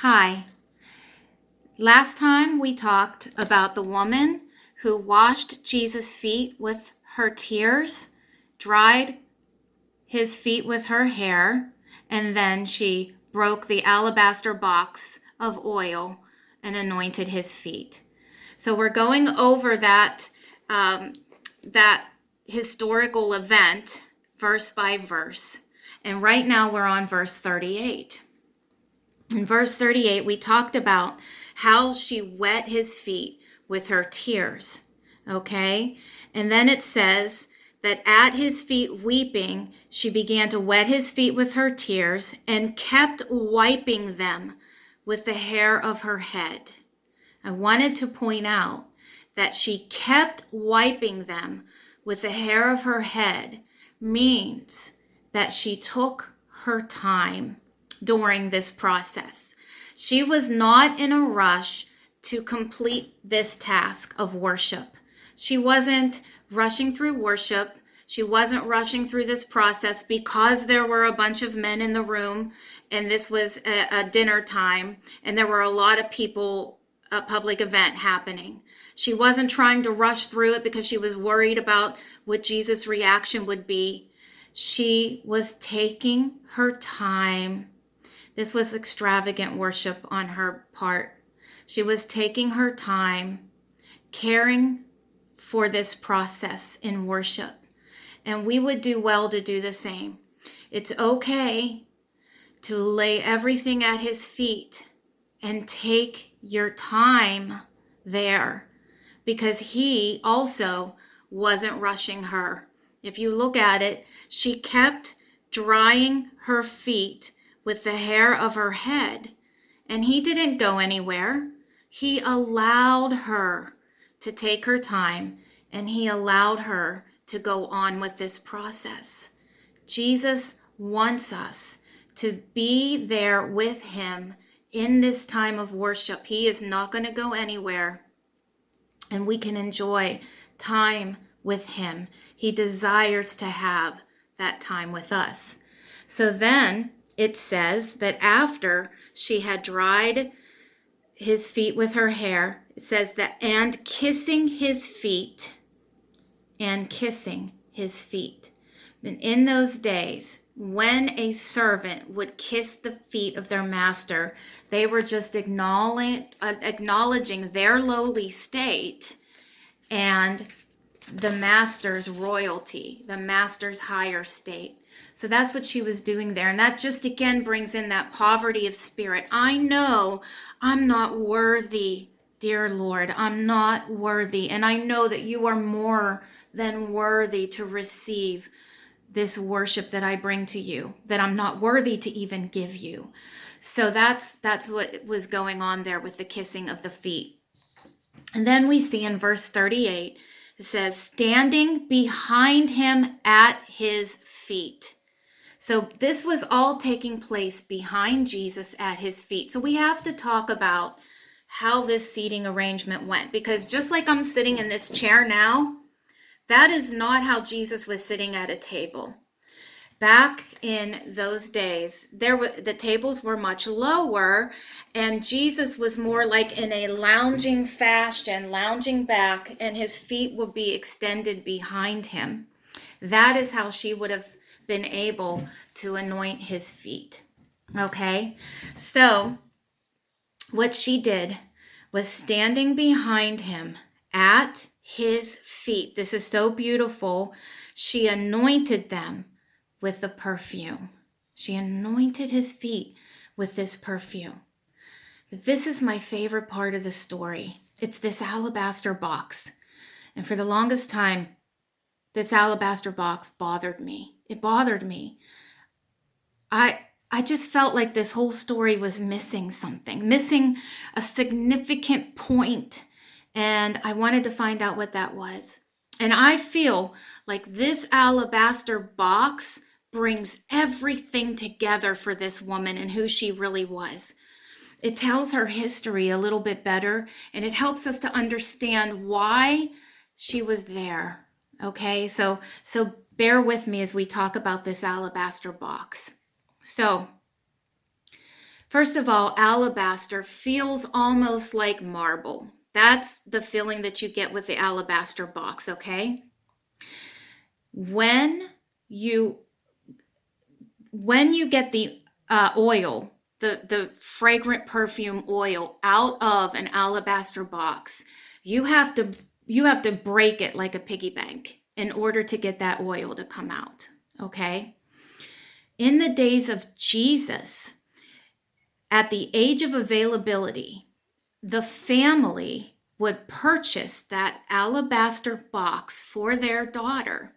Hi. Last time we talked about the woman who washed Jesus' feet with her tears, dried his feet with her hair, and then she broke the alabaster box of oil and anointed his feet. So we're going over that historical event verse by verse. And right now we're on verse 38. In verse 38, we talked about how she wet his feet with her tears. Okay? And then it says that at his feet weeping, she began to wet his feet with her tears and kept wiping them with the hair of her head. I wanted to point out that she kept wiping them with the hair of her head means that she took her time during this process. She was not in a rush to complete this task of worship. She wasn't rushing through worship. She wasn't rushing through this process because there were a bunch of men in the room and this was a dinner time and there were a lot of people, a public event happening. She wasn't trying to rush through it because she was worried about what Jesus' reaction would be. She was taking her time. This was extravagant worship on her part. She was taking her time, caring for this process in worship. And we would do well to do the same. It's okay to lay everything at his feet and take your time there because he also wasn't rushing her. If you look at it, she kept drying her feet with the hair of her head, and he didn't go anywhere. He allowed her to take her time, and he allowed her to go on with this process. Jesus wants us to be there with him in this time of worship. He is not going to go anywhere, and we can enjoy time with him. He desires to have that time with us. So then it says that after she had dried his feet with her hair, it says that, and kissing his feet. And in those days, when a servant would kiss the feet of their master, they were just acknowledging their lowly state and the master's royalty, the master's higher state. So that's what she was doing there. And that just again brings in that poverty of spirit. I know I'm not worthy, dear Lord. I'm not worthy. And I know that you are more than worthy to receive this worship that I bring to you, that I'm not worthy to even give you. So that's what was going on there with the kissing of the feet. And then we see in verse 38, it says, standing behind him at his feet. So this was all taking place behind Jesus at his feet. So we have to talk about how this seating arrangement went, because just like I'm sitting in this chair now, that is not how Jesus was sitting at a table. Back in those days, the tables were much lower, and Jesus was more like in a lounging fashion, lounging back, and his feet would be extended behind him. That is how she would have been able to anoint his feet. Okay, so what she did was standing behind him at his feet. This is so beautiful. She anointed them with the perfume. She anointed his feet with this perfume. This is my favorite part of the story. It's this alabaster box. And for the longest time, this alabaster box bothered me. It bothered me. I just felt like this whole story was missing something, missing a significant point. And I wanted to find out what that was. And I feel like this alabaster box brings everything together for this woman and who she really was. It tells her history a little bit better, and it helps us to understand why she was there. Okay, so bear with me as we talk about this alabaster box. So First of all, alabaster feels almost like marble. That's the feeling that you get with the alabaster box, okay? When you get the oil, the fragrant perfume oil out of an alabaster box, you have to break it like a piggy bank in order to get that oil to come out, okay? In the days of Jesus, at the age of availability, the family would purchase that alabaster box for their daughter,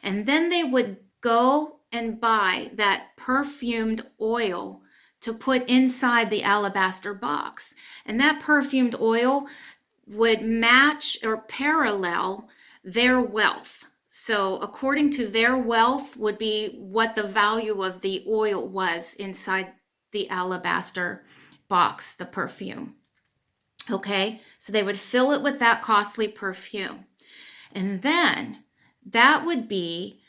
and then they would go and buy that perfumed oil to put inside the alabaster box. And that perfumed oil would match or parallel their wealth. So according to their wealth would be what the value of the oil was inside the alabaster box, the perfume. Okay, so they would fill it with that costly perfume. And then that would be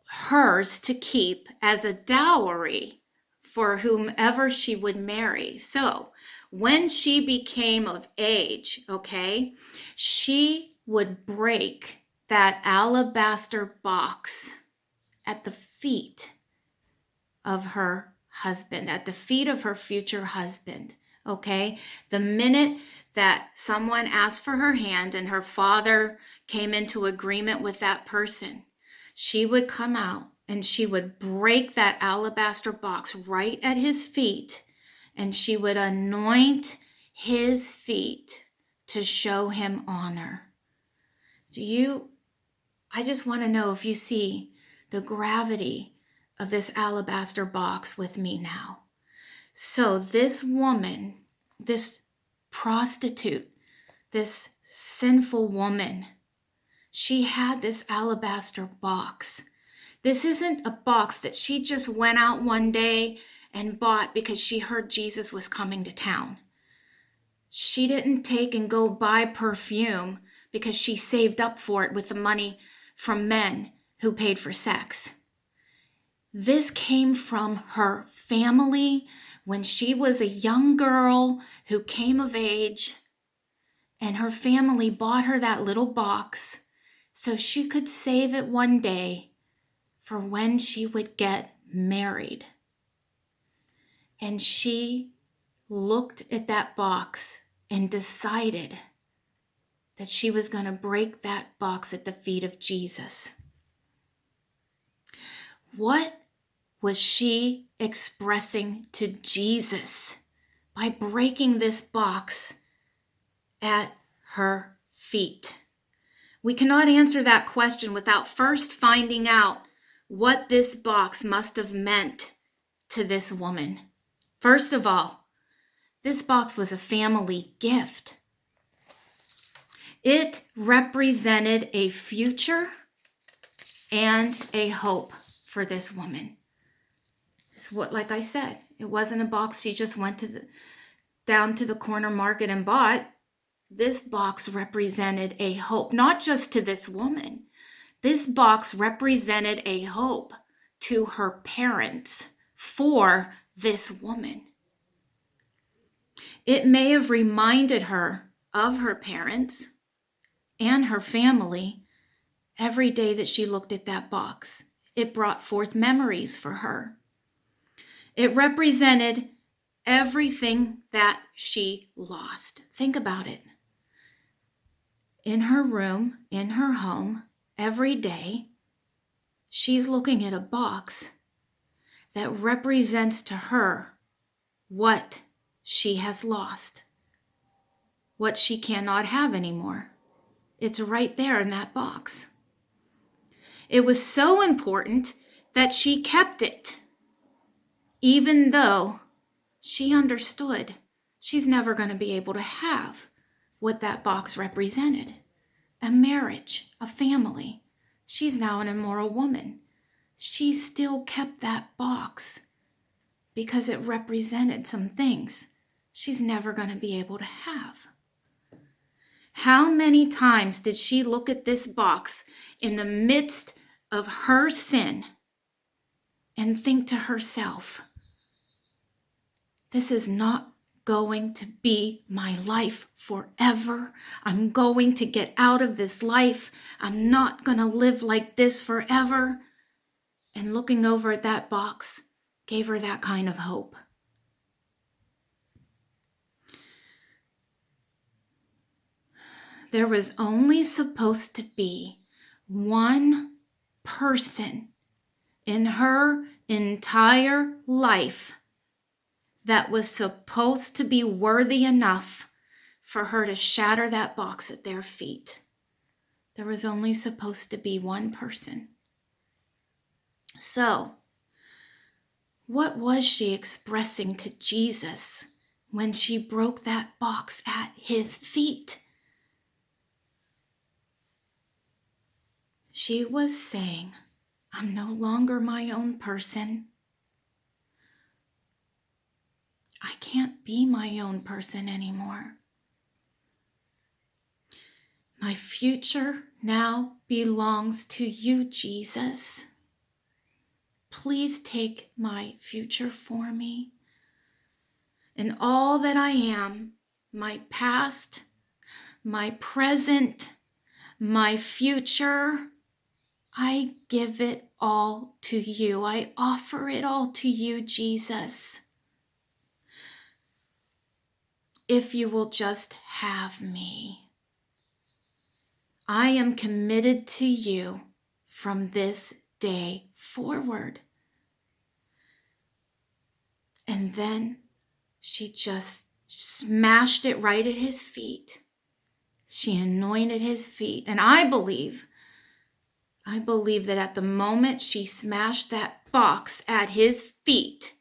hers to keep as a dowry for whomever she would marry. So when she became of age, okay, she would break that alabaster box at the feet of her husband, at the feet of her future husband, okay? The minute that someone asked for her hand and her father came into agreement with that person, she would come out and she would break that alabaster box right at his feet, and she would anoint his feet to show him honor. I just want to know if you see the gravity of this alabaster box with me now. So this woman, this prostitute, this sinful woman, she had this alabaster box. This isn't a box that she just went out one day and bought because she heard Jesus was coming to town. She didn't take and go buy perfume because she saved up for it with the money from men who paid for sex. This came from her family when she was a young girl who came of age, and her family bought her that little box so she could save it one day for when she would get married. And she looked at that box and decided that she was going to break that box at the feet of Jesus. What was she expressing to Jesus by breaking this box at her feet? We cannot answer that question without first finding out what this box must have meant to this woman. First of all, this box was a family gift. It represented a future and a hope for this woman. It's what, like I said, it wasn't a box she just went down to the corner market and bought. This box represented a hope, not just to this woman. This box represented a hope to her parents for this woman. It may have reminded her of her parents and her family every day that she looked at that box. It brought forth memories for her. It represented everything that she lost. Think about it. In her room, in her home, every day, she's looking at a box that represents to her what she has lost, what she cannot have anymore. It's right there in that box. It was so important that she kept it, even though she understood she's never going to be able to have what that box represented. A marriage, a family. She's now an immoral woman. She still kept that box because it represented some things she's never going to be able to have. How many times did she look at this box in the midst of her sin and think to herself, This is not going to be my life forever. I'm going to get out of this life. I'm not going to live like this forever. And looking over at that box gave her that kind of hope. There was only supposed to be one person in her entire life that was supposed to be worthy enough for her to shatter that box at their feet. There was only supposed to be one person. So, what was she expressing to Jesus when she broke that box at his feet? She was saying, I'm no longer my own person. I can't be my own person anymore. My future now belongs to you, Jesus. Please take my future for me. And all that I am, my past, my present, my future, I give it all to you. I offer it all to you, Jesus. If you will just have me. I am committed to you from this day forward. And then she just smashed it right at his feet. She anointed his feet. And I believe that at the moment she smashed that box at his feet,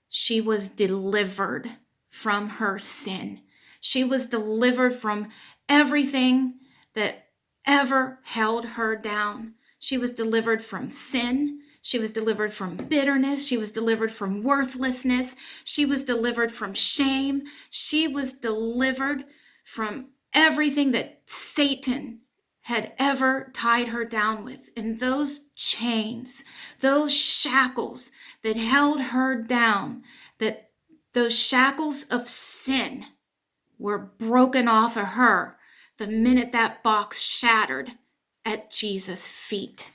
she was delivered from her sin. She was delivered from everything that ever held her down. She was delivered from sin. She was delivered from bitterness. She was delivered from worthlessness. She was delivered from shame. She was delivered from everything that Satan had ever tied her down with. And those chains, those shackles that held her down, that those shackles of sin were broken off of her the minute that box shattered at Jesus' feet.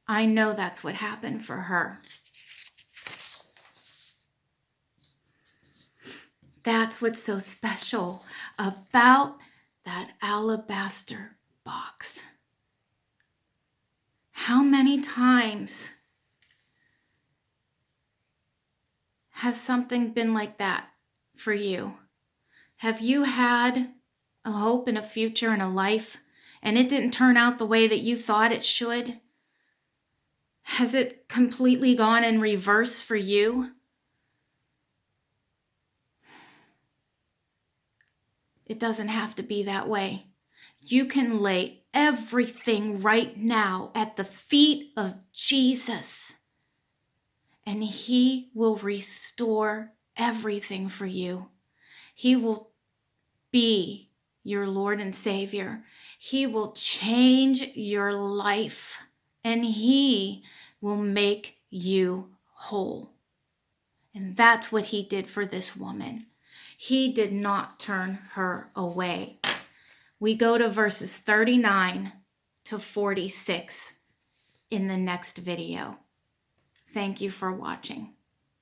I know that's what happened for her. That's what's so special about that alabaster box. How many times has something been like that for you? Have you had a hope and a future and a life, and it didn't turn out the way that you thought it should? Has it completely gone in reverse for you? It doesn't have to be that way. You can lay everything right now at the feet of Jesus, and he will restore everything for you. He will be your Lord and Savior. He will change your life, and he will make you whole. And that's what he did for this woman. He did not turn her away. We go to verses 39 to 46 in the next video. Thank you for watching.